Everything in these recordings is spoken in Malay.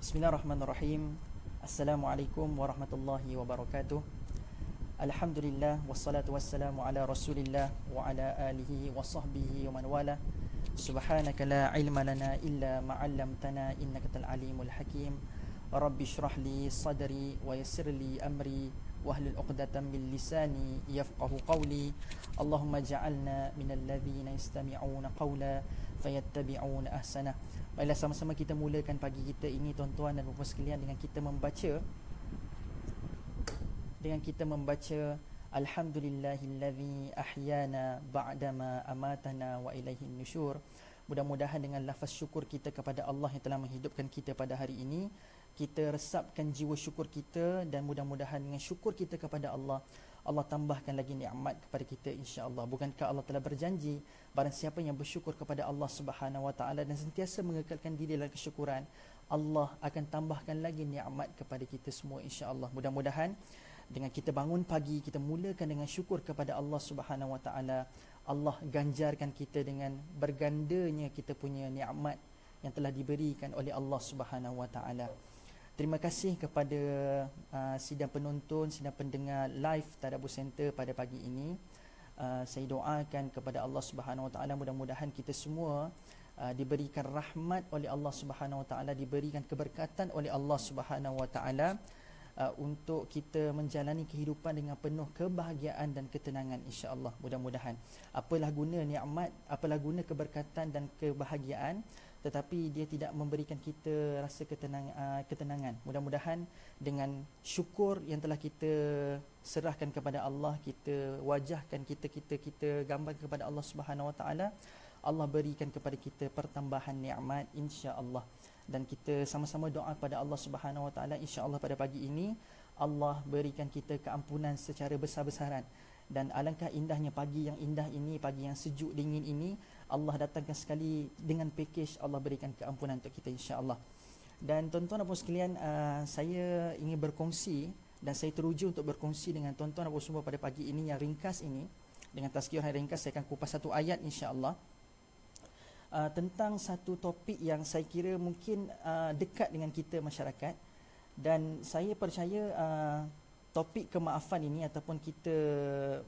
Bismillahirrahmanirrahim. Assalamualaikum warahmatullahi wabarakatuh. Alhamdulillah wassalatu wassalamu ala Rasulillah wa ala alihi wa sahbihi wa man wala. Subhanaka la ilma lana illa ma 'allamtana innaka antal alimul hakim. Rabbi shrah li sadri wa yassir li amri wahlul 'uqdatam min lisani yafqahu qawli. Allahumma ja'alna minal ladzina yastami'una qawla fayattabi'una ahsana. Baiklah, sama-sama kita mulakan pagi kita ini tuan-tuan dan puan sekalian dengan kita membaca Alhamdulillahilladzi ahyana ba'dama amatana wa ilaihin nusyur. Mudah-mudahan dengan lafaz syukur kita kepada Allah yang telah menghidupkan kita pada hari ini, kita resapkan jiwa syukur kita, dan mudah-mudahan dengan syukur kita kepada Allah, Allah tambahkan lagi nikmat kepada kita insya-Allah. Bukankah Allah telah berjanji, barang siapa yang bersyukur kepada Allah Subhanahu wa taala dan sentiasa mengekalkan diri dalam kesyukuran, Allah akan tambahkan lagi nikmat kepada kita semua insya-Allah. Mudah-mudahan dengan kita bangun pagi, kita mulakan dengan syukur kepada Allah Subhanahu wa taala, Allah ganjarkan kita dengan bergandanya kita punya nikmat yang telah diberikan oleh Allah Subhanahu wa taala. Terima kasih kepada sidang penonton, sidang pendengar live Tadabbur Center pada pagi ini. Saya doakan kepada Allah Subhanahu wa taala, mudah-mudahan kita semua diberikan rahmat oleh Allah Subhanahu wa taala, diberikan keberkatan oleh Allah Subhanahu wa taala untuk kita menjalani kehidupan dengan penuh kebahagiaan dan ketenangan insya-Allah. Mudah-mudahan apalah guna nikmat, apalah guna keberkatan dan kebahagiaan tetapi dia tidak memberikan kita rasa ketenangan. Mudah-mudahan dengan syukur yang telah kita serahkan kepada Allah, kita wajahkan, kita gambar kepada Allah Subhanahu wa taala, Allah berikan kepada kita pertambahan nikmat insya-Allah. Dan kita sama-sama doa kepada Allah Subhanahu wa taala insya-Allah pada pagi ini Allah berikan kita keampunan secara besar-besaran. Dan alangkah indahnya pagi yang indah ini, pagi yang sejuk dingin ini, Allah datangkan sekali dengan package, Allah berikan keampunan untuk kita insya-Allah. Dan tuan-tuan dan puan sekalian, saya ingin berkongsi dan saya teruja untuk berkongsi dengan tuan-tuan dan puan semua pada pagi ini yang ringkas ini. Dengan tazkirah yang ringkas, saya akan kupas satu ayat insya-Allah, tentang satu topik yang saya kira mungkin dekat dengan kita masyarakat. Dan saya percaya topik kemaafan ini ataupun kita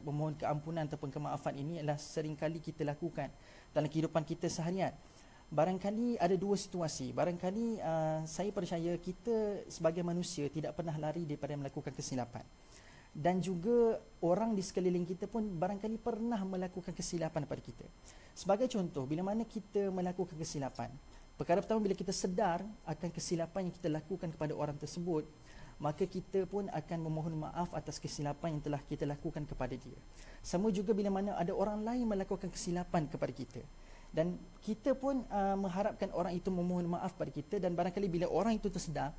memohon keampunan ataupun kemaafan ini adalah seringkali kita lakukan dalam kehidupan kita seharian. Barangkali ada dua situasi. Barangkali saya percaya kita sebagai manusia tidak pernah lari daripada melakukan kesilapan. Dan juga orang di sekeliling kita pun barangkali pernah melakukan kesilapan pada kita. Sebagai contoh, bila mana kita melakukan kesilapan, perkara pertama, bila kita sedar akan kesilapan yang kita lakukan kepada orang tersebut, maka kita pun akan memohon maaf atas kesilapan yang telah kita lakukan kepada dia. Sama juga bila mana ada orang lain melakukan kesilapan kepada kita, dan kita pun mengharapkan orang itu memohon maaf pada kita. Dan barangkali bila orang itu tersedar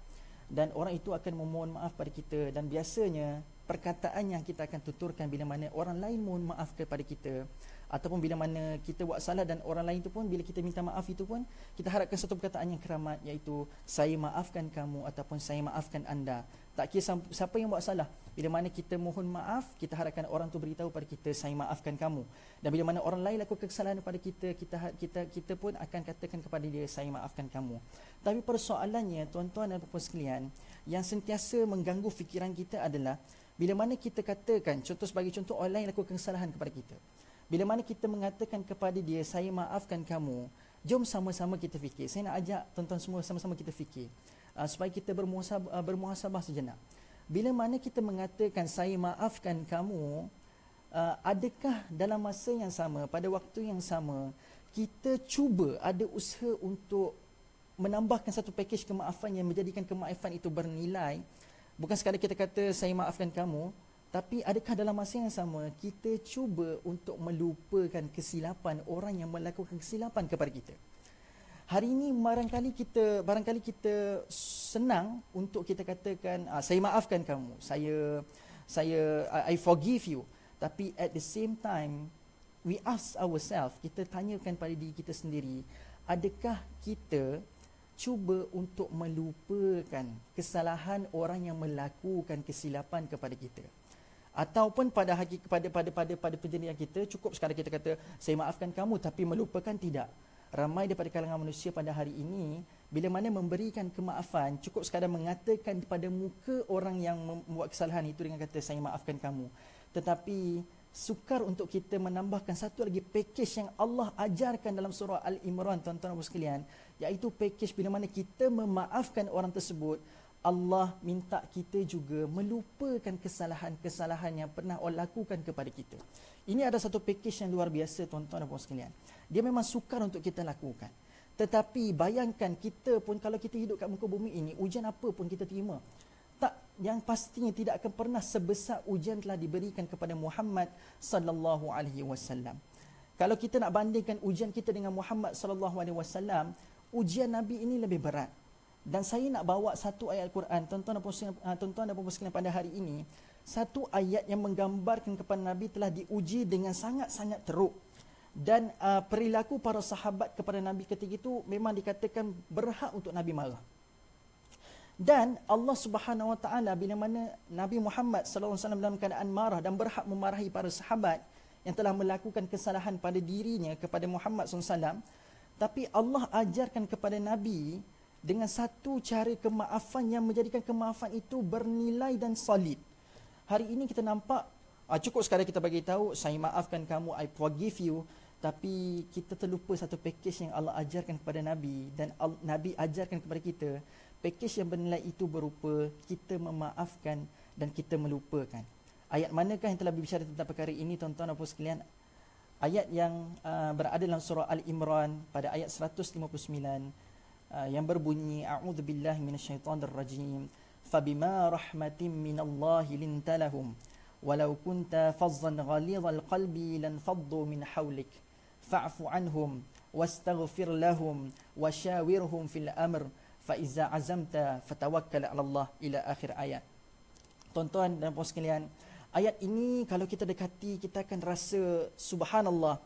dan orang itu akan memohon maaf pada kita, dan biasanya perkataan yang kita akan tuturkan bila mana orang lain mohon maaf kepada kita, ataupun bila mana kita buat salah dan orang lain itu pun bila kita minta maaf itu pun kita harapkan satu perkataan yang keramat, iaitu saya maafkan kamu ataupun saya maafkan anda. Tak kira siapa yang buat salah, bila mana kita mohon maaf, kita harapkan orang tu beritahu pada kita saya maafkan kamu. Dan bila mana orang lain lakukan kesalahan kepada kita pun akan katakan kepada dia saya maafkan kamu. Tapi persoalannya tuan-tuan dan puan sekalian, yang sentiasa mengganggu fikiran kita adalah bila mana kita katakan, sebagai contoh, orang lain lakukan kesalahan kepada kita. Bila mana kita mengatakan kepada dia saya maafkan kamu, jom sama-sama kita fikir. Saya nak ajak tuan-tuan semua sama-sama kita fikir, supaya kita bermuhasabah sejenak. Bila mana kita mengatakan saya maafkan kamu, adakah dalam masa yang sama, pada waktu yang sama, kita cuba ada usaha untuk menambahkan satu pakej kemaafan yang menjadikan kemaafan itu bernilai? Bukan sekadar kita kata saya maafkan kamu, tapi adakah dalam masa yang sama kita cuba untuk melupakan kesilapan orang yang melakukan kesilapan kepada kita? Hari ini barangkali kita senang untuk kita katakan saya maafkan kamu, I forgive you. Tapi at the same time we ask ourselves, kita tanyakan pada diri kita sendiri, adakah kita cuba untuk melupakan kesalahan orang yang melakukan kesilapan kepada kita? Ataupun pada pendirian kita, cukup sekadar kita kata saya maafkan kamu tapi melupakan? Tidak. Ramai daripada kalangan manusia pada hari ini bila mana memberikan kemaafan cukup sekadar mengatakan pada muka orang yang membuat kesalahan itu dengan kata saya maafkan kamu. Tetapi sukar untuk kita menambahkan satu lagi pakej yang Allah ajarkan dalam surah Al-Imran, tuan-tuan dan puan sekalian, iaitu pakej bila mana kita memaafkan orang tersebut, Allah minta kita juga melupakan kesalahan-kesalahan yang pernah Allah lakukan kepada kita. Ini ada satu pakej yang luar biasa, tuan-tuan dan puan sekalian. Dia memang sukar untuk kita lakukan. Tetapi bayangkan kita pun kalau kita hidup kat muka bumi ini, ujian apa pun kita terima, tak, yang pastinya tidak akan pernah sebesar ujian telah diberikan kepada Muhammad sallallahu alaihi wasallam. Kalau kita nak bandingkan ujian kita dengan Muhammad sallallahu alaihi wasallam, ujian Nabi ini lebih berat. Dan saya nak bawa satu ayat Al-Quran, tuan-tuan dan puan sekalian, pada hari ini, satu ayat yang menggambarkan kepada Nabi telah diuji dengan sangat-sangat teruk. Dan perilaku para sahabat kepada Nabi ketika itu memang dikatakan berhak untuk Nabi marah. Dan Allah Subhanahu Wa Taala bila mana Nabi Muhammad sallallahu alaihi wasallam dalam keadaan marah dan berhak memarahi para sahabat yang telah melakukan kesalahan pada dirinya kepada Muhammad sallallahu alaihi wasallam, tapi Allah ajarkan kepada Nabi dengan satu cara kemaafan yang menjadikan kemaafan itu bernilai dan solid. Hari ini kita nampak cukup sekadar kita bagi tahu saya maafkan kamu, I forgive you, tapi kita terlupa satu pakej yang Allah ajarkan kepada Nabi, dan Nabi ajarkan kepada kita. Pakej yang bernilai itu berupa kita memaafkan dan kita melupakan. Ayat manakah yang telah berbicara tentang perkara ini, tuan-tuan dan puan sekalian? Ayat yang berada dalam surah Al-Imran pada ayat 159 yang berbunyi, a'udzubillahi minasyaitonirrajim, fabima rahmatin minallahi lintalahum walau kunta fazzan ghalidhal qalbi lanfaddu min hawlik fa'fu anhum wastaghfir lahum washawirhum fil amr fa iza azamta fatawakkal 'ala Allah, ila akhir ayat. Tuan-tuan dan puan sekalian, ayat ini kalau kita dekati kita akan rasa subhanallah,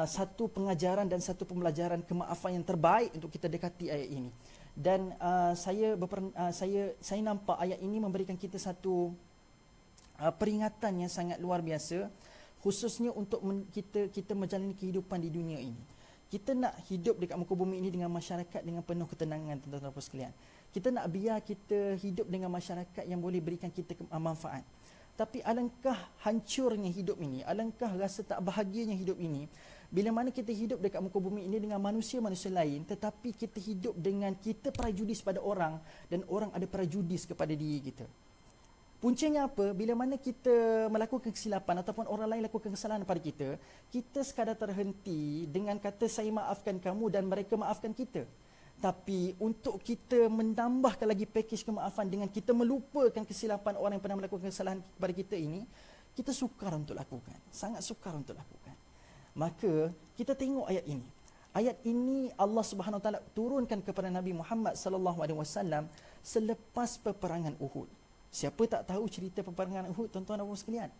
satu pengajaran dan satu pembelajaran kemaafan yang terbaik untuk kita dekati ayat ini. Dan saya nampak ayat ini memberikan kita satu peringatan yang sangat luar biasa, khususnya untuk kita menjalani kehidupan di dunia ini. Kita nak hidup dekat muka bumi ini dengan masyarakat dengan penuh ketenangan, tuan-tuan dan puan sekalian. Kita nak biar kita hidup dengan masyarakat yang boleh berikan kita manfaat. Tapi alangkah hancurnya hidup ini, alangkah rasa tak bahagianya hidup ini bila mana kita hidup dekat muka bumi ini dengan manusia-manusia lain, tetapi kita hidup dengan kita prejudis pada orang dan orang ada prejudis kepada diri kita. Puncanya apa? Bila mana kita melakukan kesilapan ataupun orang lain lakukan kesalahan pada kita, kita sekadar terhenti dengan kata saya maafkan kamu dan mereka maafkan kita. Tapi untuk kita menambahkan lagi pakej kemaafan dengan kita melupakan kesilapan orang yang pernah melakukan kesalahan kepada kita ini, kita sukar untuk lakukan. Sangat sukar untuk lakukan. Maka kita tengok ayat ini. Ayat ini Allah Subhanahu Wa Taala turunkan kepada Nabi Muhammad sallallahu alaihi wasallam selepas peperangan Uhud. Siapa tak tahu cerita peperangan Uhud, tuan-tuan dan puan sekalian?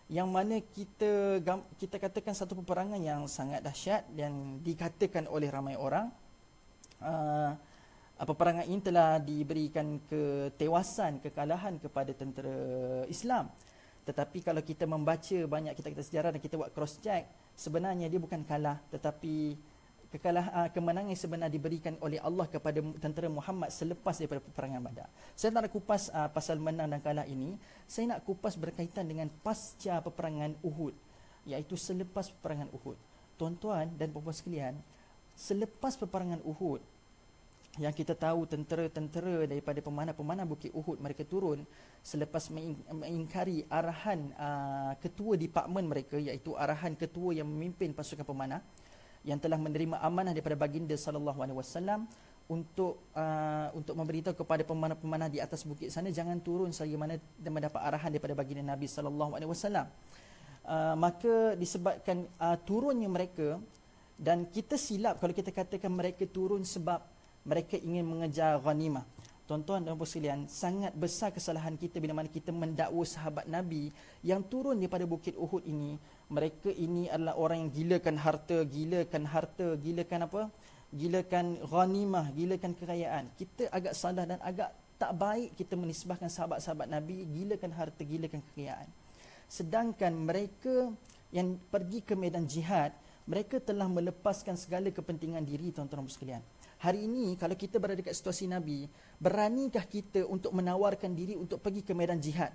Yang mana kita katakan satu peperangan yang sangat dahsyat dan dikatakan oleh ramai orang. Peperangan ini telah diberikan ketewasan, kekalahan kepada tentera Islam. Tetapi kalau kita membaca banyak kitab-kitab sejarah dan kita buat cross check, sebenarnya dia bukan kalah, tetapi kemenangan yang sebenar diberikan oleh Allah kepada tentera Muhammad selepas daripada peperangan Badar. Saya tak nak kupas pasal menang dan kalah ini, saya nak kupas berkaitan dengan pasca peperangan Uhud, iaitu selepas peperangan Uhud. Tuan-tuan dan puan-puan sekalian, selepas peperangan Uhud, yang kita tahu tentera-tentera daripada pemanah-pemanah Bukit Uhud, mereka turun selepas mengingkari arahan ketua departmen mereka, iaitu arahan ketua yang memimpin pasukan pemanah yang telah menerima amanah daripada baginda sallallahu alaihi wasallam untuk memberitahu kepada pemanah-pemanah di atas bukit sana jangan turun selagi mana mendapat arahan daripada baginda Nabi sallallahu alaihi wasallam. Maka disebabkan turunnya mereka, dan kita silap kalau kita katakan mereka turun sebab mereka ingin mengejar ghanimah. Tuan-tuan dan puan sekalian, sangat besar kesalahan kita bila mana kita mendakwa sahabat Nabi yang turun daripada Bukit Uhud ini. Mereka ini adalah orang yang gilakan harta, gilakan apa? Gilakan ghanimah, gilakan kekayaan. Kita agak salah dan agak tak baik kita menisbahkan sahabat-sahabat Nabi gilakan harta, gilakan kekayaan. Sedangkan mereka yang pergi ke medan jihad Mereka telah melepaskan segala kepentingan diri, tuan-tuan dan sekalian. Hari ini kalau kita berada dekat situasi Nabi, beranikah kita untuk menawarkan diri untuk pergi ke medan jihad?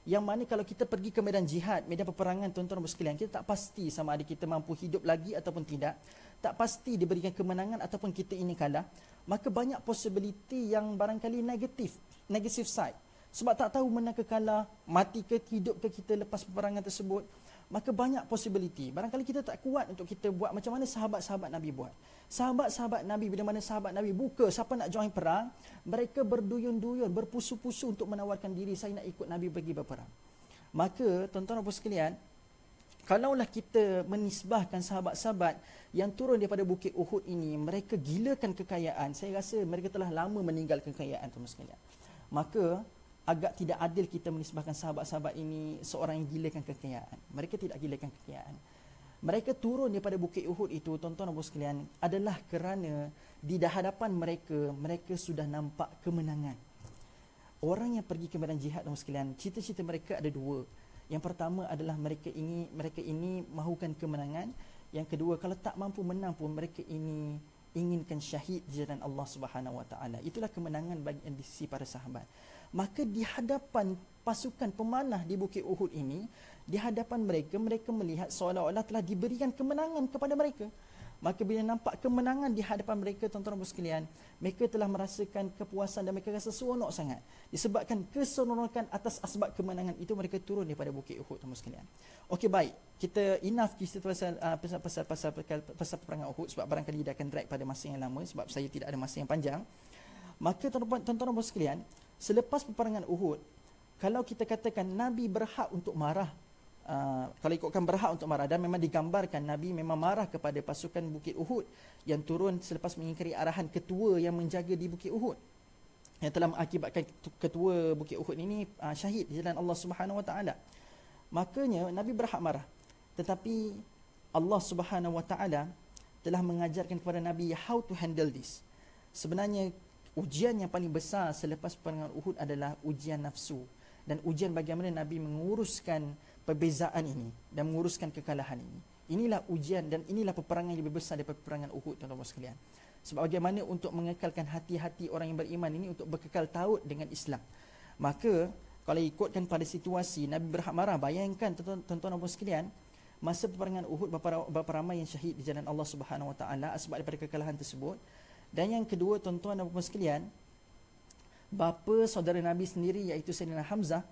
Yang mana kalau kita pergi ke medan jihad, medan peperangan, tuan-tuan dan sekalian, kita tak pasti sama ada kita mampu hidup lagi ataupun tidak. Tak pasti diberikan kemenangan ataupun kita ini kalah. Maka banyak possibility yang barangkali negative side. Sebab tak tahu menang ke kalah, mati ke hidup ke kita lepas peperangan tersebut. Maka banyak possibility. Barangkali kita tak kuat untuk kita buat macam mana sahabat-sahabat Nabi buat. Sahabat-sahabat Nabi, bila mana sahabat Nabi buka, siapa nak join perang, mereka berduyun-duyun, berpusu-pusu untuk menawarkan diri, saya nak ikut Nabi pergi berperang. Maka, tuan-tuan dan sekalian, kalaulah kita menisbahkan sahabat-sahabat yang turun daripada Bukit Uhud ini, mereka gilakan kekayaan, saya rasa mereka telah lama meninggalkan kekayaan, tuan-tuan sekalian. Maka, agak tidak adil kita menisbahkan sahabat-sahabat ini seorang yang gilakan kekayaan. Mereka tidak gilakan kekayaan. Mereka turun daripada Bukit Uhud itu, tuan-tuan dan puan sekalian, adalah kerana di hadapan mereka, mereka sudah nampak kemenangan. Orang yang pergi ke medan jihad, tuan-tuan sekalian, cita-cita mereka ada dua. Yang pertama adalah mereka ini mahukan kemenangan. Yang kedua, kalau tak mampu menang pun mereka ini inginkan syahid di jalan Allah Subhanahu Wa Taala. Itulah kemenangan bagi di sisi para sahabat. Maka di hadapan pasukan pemanah di Bukit Uhud ini, di hadapan mereka melihat seolah-olah telah diberikan kemenangan kepada mereka. Maka bila nampak kemenangan di hadapan mereka, tuan-tuan dan sekalian, mereka telah merasakan kepuasan dan mereka rasa seronok sangat. Disebabkan keseronokan atas asbab kemenangan itu, mereka turun daripada Bukit Uhud, tuan-tuan sekalian. Okey, baik. Kita enough kisah pasal peperangan Uhud, sebab barangkali dia akan drag pada masa yang lama, sebab saya tidak ada masa yang panjang. Maka tuan-tuan dan sekalian, selepas peperangan Uhud, kalau kita katakan Nabi berhak untuk marah, kalau ikutkan berhak untuk marah, dan memang digambarkan Nabi memang marah kepada pasukan Bukit Uhud yang turun selepas mengingkari arahan ketua yang menjaga di Bukit Uhud, yang telah mengakibatkan ketua Bukit Uhud ini syahid di jalan Allah Subhanahu Wa Taala. Makanya Nabi berhak marah. Tetapi Allah Subhanahu Wa Taala telah mengajarkan kepada Nabi how to handle this. Sebenarnya ujian yang paling besar selepas peperangan Uhud adalah ujian nafsu, dan ujian bagaimana Nabi menguruskan perbezaan ini dan menguruskan kekalahan ini. Inilah ujian dan inilah peperangan yang lebih besar daripada peperangan Uhud, tuan-tuan sekalian. Sebab bagaimana untuk mengekalkan hati-hati orang yang beriman ini untuk berkekal taut dengan Islam. Maka kalau ikutkan pada situasi Nabi berhak marah, bayangkan tuan-tuan sekalian, masa peperangan Uhud berapa ramai yang syahid di jalan Allah Subhanahu Wa Taala sebab daripada kekalahan tersebut. Dan yang kedua, tuan-tuan dan puan sekalian, bapa saudara Nabi sendiri iaitu Sayyidina Hamzah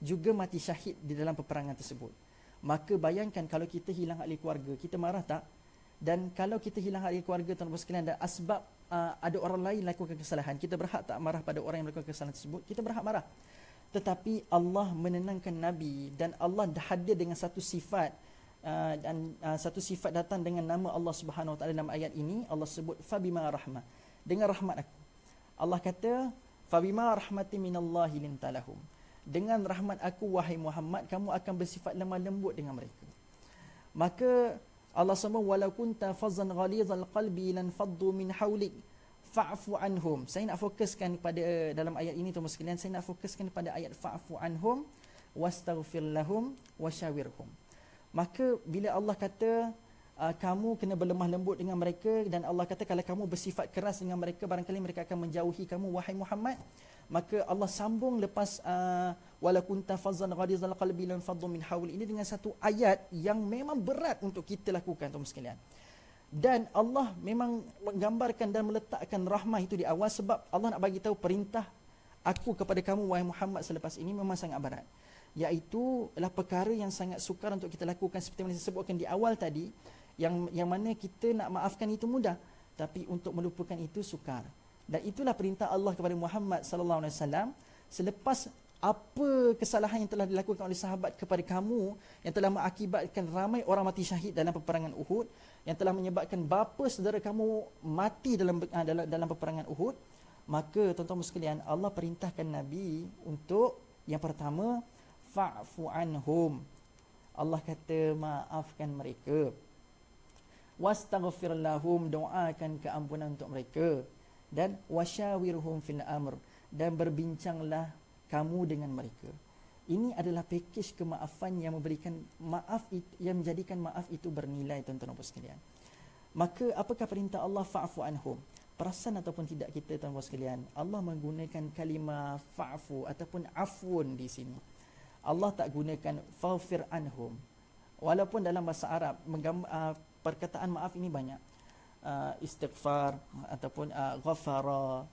juga mati syahid di dalam peperangan tersebut. Maka bayangkan kalau kita hilang ahli keluarga, kita marah tak? Dan kalau kita hilang ahli keluarga, tuan-tuan sekalian, dan asbab ada orang lain lakukan kesalahan, kita berhak tak marah pada orang yang melakukan kesalahan tersebut? Kita berhak marah. Tetapi Allah menenangkan Nabi, dan Allah dah hadir dengan satu sifat, dan satu sifat datang dengan nama Allah Subhanahu Wa Taala dalam ayat ini. Allah sebut fabima rahmah, dengan rahmat aku. Allah kata fabima rahmati minallahi lintalahum, dengan rahmat aku wahai Muhammad, kamu akan bersifat lemah lembut dengan mereka. Maka Allah sebut walau kunta fazzan ghalizal qalbi lan faddu min hawlik fa'fu anhum. Saya nak fokuskan pada dalam ayat ini, tuan-tuan sekalian, saya nak fokuskan pada ayat fa'fu anhum wastaghfir lahum wasyawirhum. Maka bila Allah kata kamu kena berlemah lembut dengan mereka, dan Allah kata kalau kamu bersifat keras dengan mereka, barangkali mereka akan menjauhi kamu wahai Muhammad. Maka Allah sambung lepas wala kunta fazzan ghalizal qalbi lan faddu min hawli, ini dengan satu ayat yang memang berat untuk kita lakukan, tuan-tuan sekalian. Dan Allah memang menggambarkan dan meletakkan rahmah itu di awal, sebab Allah nak bagi tahu perintah aku kepada kamu wahai Muhammad selepas ini memang sangat berat, iaitu adalah perkara yang sangat sukar untuk kita lakukan, seperti yang saya sebutkan di awal tadi, yang mana kita nak maafkan itu mudah, tapi untuk melupakan itu sukar. Dan itulah perintah Allah kepada Muhammad sallallahu alaihi wasallam selepas apa kesalahan yang telah dilakukan oleh sahabat kepada kamu, yang telah mengakibatkan ramai orang mati syahid dalam peperangan Uhud, yang telah menyebabkan bapa saudara kamu mati dalam peperangan Uhud. Maka tuan-tuan sekalian, Allah perintahkan Nabi untuk yang pertama fa'fu anhum. Allah kata maafkan mereka. Wastaghfir lahum, doakan keampunan untuk mereka. Dan wasyawirhum fil amr, dan berbincanglah kamu dengan mereka. Ini adalah pakej kemaafan yang memberikan maaf, yang menjadikan maaf itu bernilai, tuan-tuan dan puan sekalian. Maka apakah perintah Allah, fa'fu anhum? Perasan ataupun tidak kita, tuan-tuan dan puan sekalian, Allah menggunakan kalimah fa'fu ataupun afun di sini. Allah tak gunakan faghfir anhum. Walaupun dalam bahasa Arab perkataan maaf ini banyak. Istighfar ataupun ghafara,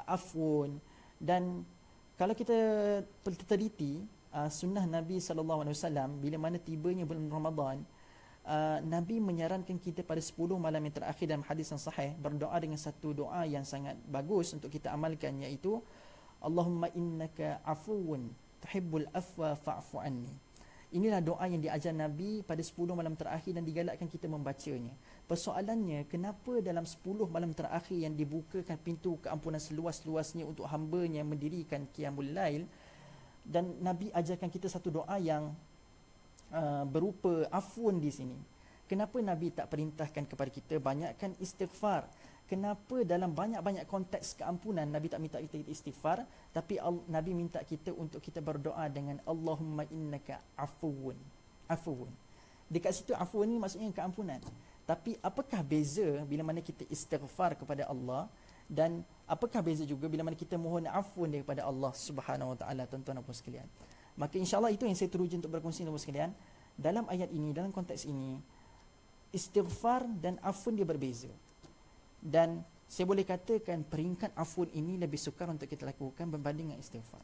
afun. Dan kalau kita teliti sunnah Nabi SAW, bila mana tibanya bulan Ramadan, Nabi menyarankan kita pada 10 malam yang terakhir dalam hadis yang sahih berdoa dengan satu doa yang sangat bagus untuk kita amalkan, iaitu Allahumma innaka afuwun tuhibbul afwa fa'fu anni. Inilah doa yang diajar Nabi pada 10 malam terakhir dan digalakkan kita membacanya. Persoalannya, kenapa dalam 10 malam terakhir yang dibukakan pintu keampunan seluas-luasnya untuk hamba-Nya mendirikan qiyamul lail, dan Nabi ajarkan kita satu doa yang berupa afun di sini. Kenapa Nabi tak perintahkan kepada kita banyakkan istighfar? Kenapa dalam banyak-banyak konteks keampunan Nabi tak minta kita istighfar, tapi Nabi minta kita untuk kita berdoa dengan Allahumma innaka afuwun. Afuwun. Dekat situ afuwun ni maksudnya keampunan. Tapi apakah beza bila mana kita istighfar kepada Allah, dan apakah beza juga bila mana kita mohon afun daripada Allah Subhanahu Wa Taala, tuan-tuan dan puan sekalian? Maka insya-Allah itu yang saya teruja untuk berkongsi dengan puan sekalian. Dalam ayat ini, dalam konteks ini, istighfar dan afun dia berbeza. Dan saya boleh katakan peringkat afun ini lebih sukar untuk kita lakukan berbanding dengan istighfar.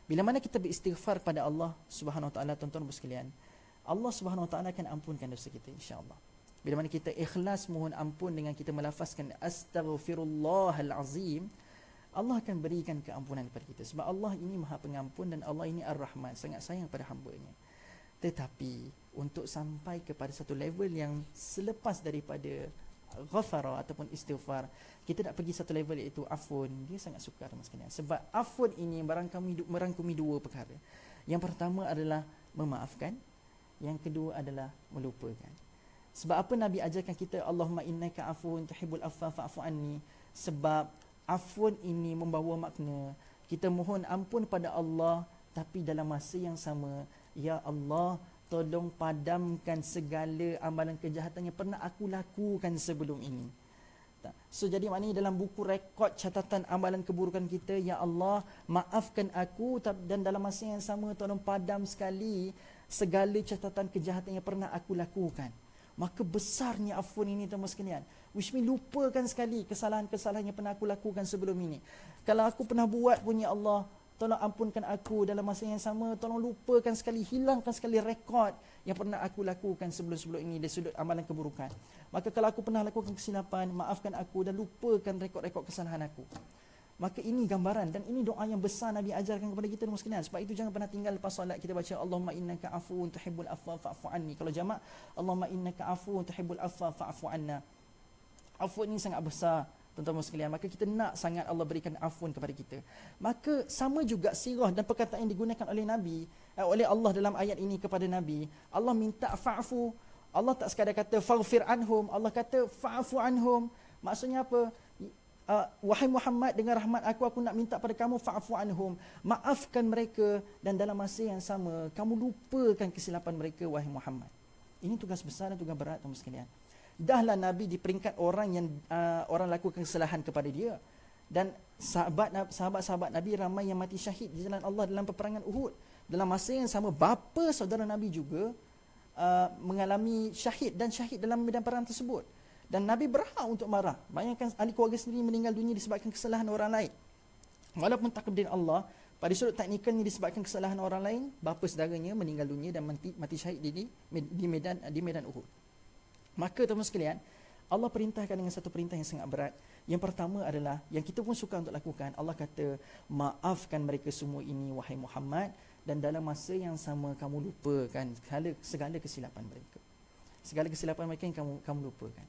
Bila mana kita beristighfar pada Allah Subhanahu Wa Taala, tuan-tuan dan puan sekalian, Allah Subhanahu Wa Taala akan ampunkan dosa kita, insya-Allah. Bila mana kita ikhlas mohon ampun dengan kita melafazkan astaghfirullahal azim, Allah akan berikan keampunan kepada kita. Sebab Allah ini Maha Pengampun dan Allah ini Ar-Rahman, sangat sayang pada hamba-Nya. Tetapi untuk sampai kepada satu level yang selepas daripada ghafara ataupun istighfar, kita nak pergi satu level iaitu afun, dia sangat sukar, mas sekalian. Sebab afun ini merangkumi dua perkara. Yang pertama adalah memaafkan, yang kedua adalah melupakan. Sebab apa Nabi ajarkan kita Allahumma innaka afuwun tuhibbul afwa fa'fu anni? Sebab afun ini membawa makna kita mohon ampun pada Allah, tapi dalam masa yang sama, ya Allah, tolong padamkan segala amalan kejahatan yang pernah aku lakukan sebelum ini. So jadi maknanya dalam buku rekod catatan amalan keburukan kita, ya Allah, maafkan aku, dan dalam masa yang sama tolong padam sekali segala catatan kejahatan yang pernah aku lakukan. Maka besarnya afun ini, teman sekalian. Which means lupakan sekali kesalahan-kesalahan yang pernah aku lakukan sebelum ini. Kalau aku pernah buat pun, ya Allah, tolong ampunkan aku. Dalam masa yang sama, tolong lupakan sekali, hilangkan sekali rekod yang pernah aku lakukan sebelum-sebelum ini dari sudut amalan keburukan. Maka kalau aku pernah lakukan kesilapan, maafkan aku dan lupakan rekod-rekod kesalahan aku. Maka ini gambaran dan ini doa yang besar Nabi ajarkan kepada kita, teman sekalian. Sebab itu jangan pernah tinggal lepas solat kita baca Allahumma innaka afuwun tuhibbul afwa fa'fu anni. Kalau jamak, Allahumma innaka afuwun tuhibbul afwa fa'fu anna. Afun ini sangat besar, tuan-tuan sekalian. Maka kita nak sangat Allah berikan afun kepada kita. Maka sama juga sirah dan perkataan yang digunakan oleh Nabi, oleh Allah dalam ayat ini kepada Nabi. Allah minta fa'fu. Allah tak sekadar kata faghfir anhum, Allah kata fa'fu anhum. Maksudnya apa? Wahai Muhammad, dengan rahmat aku nak minta pada kamu fa'fu anhum, maafkan mereka, dan dalam masa yang sama kamu lupakan kesilapan mereka, wahai Muhammad. Ini tugas besar dan tugas berat, teman sekalian. Dahlah Nabi di peringkat orang yang orang lakukan kesalahan kepada dia, dan sahabat-sahabat Nabi ramai yang mati syahid di jalan Allah dalam peperangan Uhud. Dalam masa yang sama bapa saudara Nabi juga mengalami syahid dan syahid dalam medan perang tersebut. Dan Nabi berhak untuk marah. Bayangkan ahli keluarga sendiri meninggal dunia disebabkan kesalahan orang lain. Walaupun takdir Allah, pada sudut teknikalnya disebabkan kesalahan orang lain, bapa saudaranya meninggal dunia dan mati syahid di medan Uhud. Maka teman sekalian, Allah perintahkan dengan satu perintah yang sangat berat. Yang pertama adalah yang kita pun suka untuk lakukan. Allah kata, maafkan mereka semua ini, wahai Muhammad, dan dalam masa yang sama kamu lupakan segala kesilapan mereka. Segala kesilapan mereka yang kamu lupakan.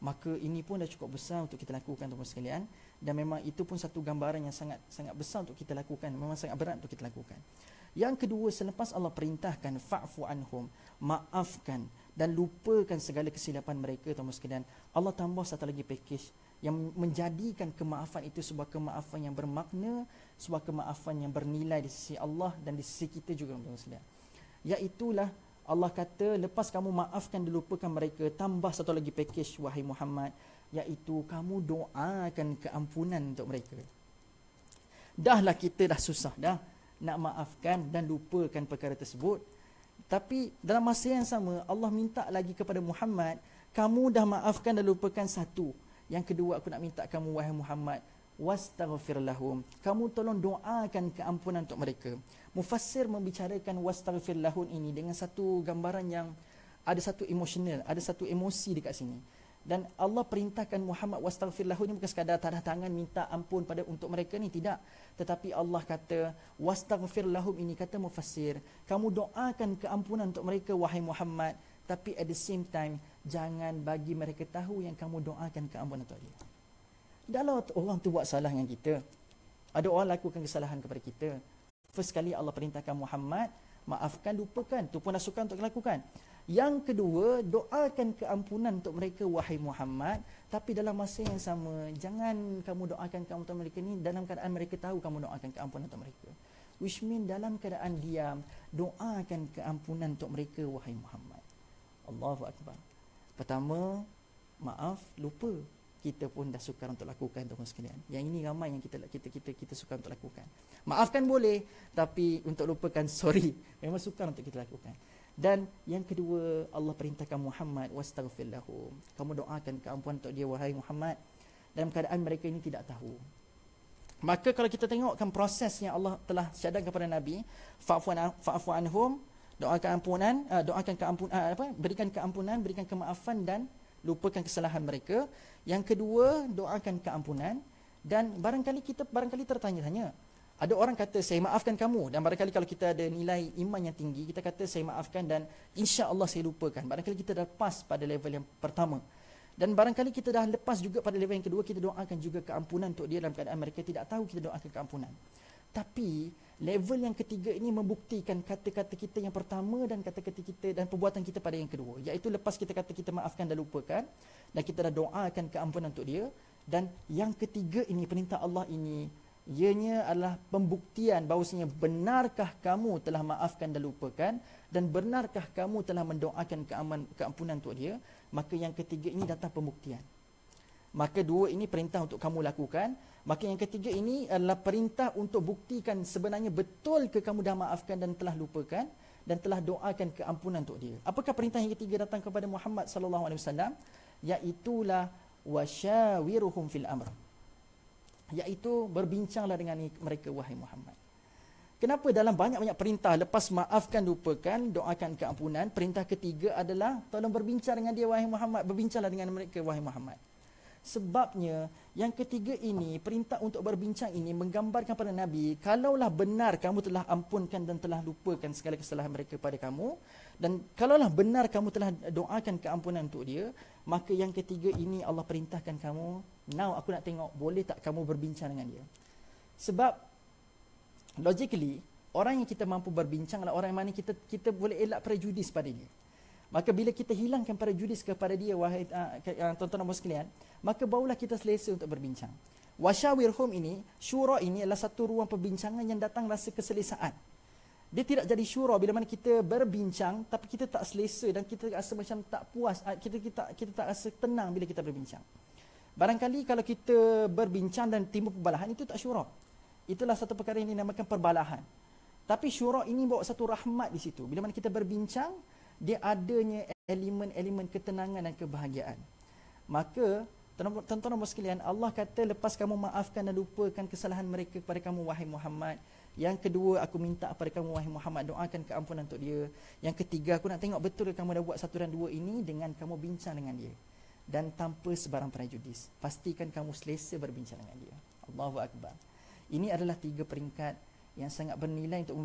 Maka ini pun dah cukup besar untuk kita lakukan, teman sekalian. Dan memang itu pun satu gambaran yang sangat besar untuk kita lakukan. Memang sangat berat untuk kita lakukan. Yang kedua, selepas Allah perintahkan fa'fu anhum, maafkan dan lupakan segala kesilapan mereka, tuan-tuan sekalian, Allah tambah satu lagi package yang menjadikan kemaafan itu sebuah kemaafan yang bermakna, sebuah kemaafan yang bernilai di sisi Allah dan di sisi kita juga, tuan-tuan sekalian. Iaitulah Allah kata, lepas kamu maafkan dan lupakan mereka, tambah satu lagi package wahai Muhammad, iaitu kamu doakan keampunan untuk mereka. Dahlah kita dah susah dah nak maafkan dan lupakan perkara tersebut, tapi dalam masa yang sama Allah minta lagi kepada Muhammad, kamu dah maafkan dan lupakan satu, yang kedua aku nak minta kamu wahai Muhammad, wastaghfir lahum, kamu tolong doakan keampunan untuk mereka. Mufassir membicarakan wastaghfir lahum ini dengan satu gambaran yang ada satu emosional, ada satu emosi dekat sini. Dan Allah perintahkan Muhammad wastaghfir lahum ni bukan sekadar tadah tangan minta ampun pada untuk mereka ni, tidak. Tetapi Allah kata wastaghfir lahum ini, kata mufassir, kamu doakan keampunan untuk mereka wahai Muhammad, tapi at the same time jangan bagi mereka tahu yang kamu doakan keampunan untuk dia. Dalam orang tu buat salah dengan kita, ada orang lakukan kesalahan kepada kita, first kali Allah perintahkan Muhammad maafkan, lupakan, tu pun dah suka untuk lakukan. Yang kedua, doakan keampunan untuk mereka wahai Muhammad, tapi dalam masa yang sama jangan kamu doakan keampunan untuk mereka ni dalam keadaan mereka tahu kamu doakan keampunan untuk mereka. Which mean dalam keadaan diam, doakan keampunan untuk mereka wahai Muhammad. Allahu Akbar. Pertama, maaf, lupa. Kita pun dah sukar untuk lakukan, teman-teman sekalian. Yang ini ramai yang kita sukar untuk lakukan. Maafkan boleh, tapi untuk lupakan, sorry, memang sukar untuk kita lakukan. Dan yang kedua, Allah perintahkan Muhammad wastaghfir lahum, kamu doakan keampunan untuk dia wahai Muhammad, dalam keadaan mereka ini tidak tahu. Maka kalau kita tengokkan proses yang Allah telah syahadatkan kepada Nabi, fa'fu anhum, doakan ampunan, berikan keampunan, berikan kemaafan dan lupakan kesalahan mereka. Yang kedua, doakan keampunan. Dan barangkali tertanya-tanya, ada orang kata saya maafkan kamu, dan barangkali kalau kita ada nilai iman yang tinggi, kita kata saya maafkan dan insya-Allah saya lupakan. Barangkali kita dah pas pada level yang pertama, dan barangkali kita dah lepas juga pada level yang kedua, kita doakan juga keampunan untuk dia dalam keadaan mereka tidak tahu kita doakan keampunan. Tapi level yang ketiga ini membuktikan kata-kata kita yang pertama dan kata-kata kita dan perbuatan kita pada yang kedua, iaitu lepas kita kata kita maafkan dan lupakan dan kita dah doakan keampunan untuk dia, dan yang ketiga ini, perintah Allah ini, ianya adalah pembuktian bahawasanya benarkah kamu telah maafkan dan lupakan, dan benarkah kamu telah mendoakan keampunan untuk dia. Maka yang ketiga ini datang pembuktian. Maka dua ini perintah untuk kamu lakukan. Maka yang ketiga ini adalah perintah untuk buktikan sebenarnya betul ke kamu dah maafkan dan telah lupakan dan telah doakan keampunan untuk dia. Apakah perintah yang ketiga datang kepada Muhammad sallallahu alaihi wasallam? Iaitulah wasyawiruhum fil amr. Iaitu berbincanglah dengan mereka wahai Muhammad. Kenapa dalam banyak-banyak perintah lepas maafkan, lupakan, doakan keampunan, perintah ketiga adalah tolong berbincang dengan dia wahai Muhammad, berbincanglah dengan mereka wahai Muhammad. Sebabnya yang ketiga ini, perintah untuk berbincang ini menggambarkan pada Nabi, kalaulah benar kamu telah ampunkan dan telah lupakan segala kesalahan mereka pada kamu, dan kalaulah benar kamu telah doakan keampunan untuk dia, maka yang ketiga ini Allah perintahkan kamu, now aku nak tengok boleh tak kamu berbincang dengan dia. Sebab logically orang yang kita mampu berbincang adalah orang yang mana kita boleh elak prejudis pada dia. Maka bila kita hilangkan prejudis kepada dia wahai tuan-tuan dan puan sekalian, maka barulah kita selesa untuk berbincang. Wasyawirhum ini, syura ini adalah satu ruang perbincangan yang datang rasa keselesaan. Dia tidak jadi syura bila mana kita berbincang tapi kita tak selesa dan kita rasa macam tak puas, kita tak rasa tenang bila kita berbincang. Barangkali kalau kita berbincang dan timbul perbalahan, itu tak syura. Itulah satu perkara yang dinamakan perbalahan. Tapi syura ini bawa satu rahmat di situ. Bila mana kita berbincang, dia adanya elemen-elemen ketenangan dan kebahagiaan. Maka tuan-tuan dan sekalian, Allah kata lepas kamu maafkan dan lupakan kesalahan mereka kepada kamu wahai Muhammad, yang kedua aku minta kepada kamu wahai Muhammad, doakan keampunan untuk dia. Yang ketiga, aku nak tengok betul kamu dah buat satu dan dua ini dengan kamu bincang dengan dia dan tanpa sebarang prejudis. Pastikan kamu selesa berbincang dengan dia. Allahu Akbar. Ini adalah 3 peringkat yang sangat bernilai untuk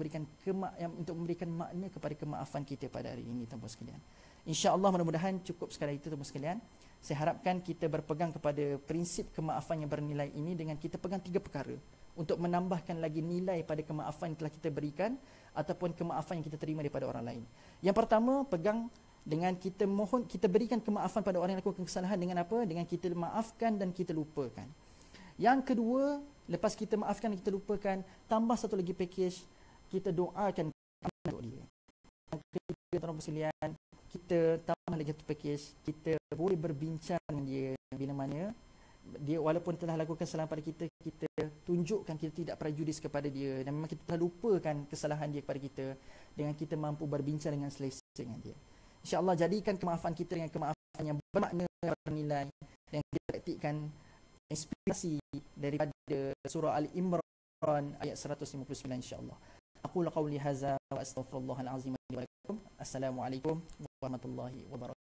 memberikan makna kepada kemaafan kita pada hari ini, tuan-tuan sekalian. Insya-Allah mudah-mudahan cukup sekadar itu, tuan-tuan sekalian. Saya harapkan kita berpegang kepada prinsip kemaafan yang bernilai ini dengan kita pegang 3 perkara untuk menambahkan lagi nilai pada kemaafan yang telah kita berikan ataupun kemaafan yang kita terima daripada orang lain. Yang pertama, pegang Dengan kita mohon, kita berikan kemaafan pada orang yang lakukan kesalahan dengan apa? Dengan kita maafkan dan kita lupakan. Yang kedua, lepas kita maafkan dan kita lupakan, tambah satu lagi package, kita doakan untuk dia. Yang ketiga, tuan-tuan sekalian, kita tambah lagi satu package, kita boleh berbincang dengan dia bila mana dia walaupun telah lakukan kesalahan pada kita, kita tunjukkan kita tidak prejudis kepada dia dan memang kita telah lupakan kesalahan dia kepada kita dengan kita mampu berbincang dengan selesa dengan dia. InsyaAllah jadikan kemaafan kita dengan kemaafan yang bermakna, bernilai, yang kita praktikkan inspirasi daripada surah Al-Imran ayat 159 insyaAllah. Aqulu qawli hadza wa astaghfirullahal azim li wa lakum. Assalamualaikum warahmatullahi wabarakatuh.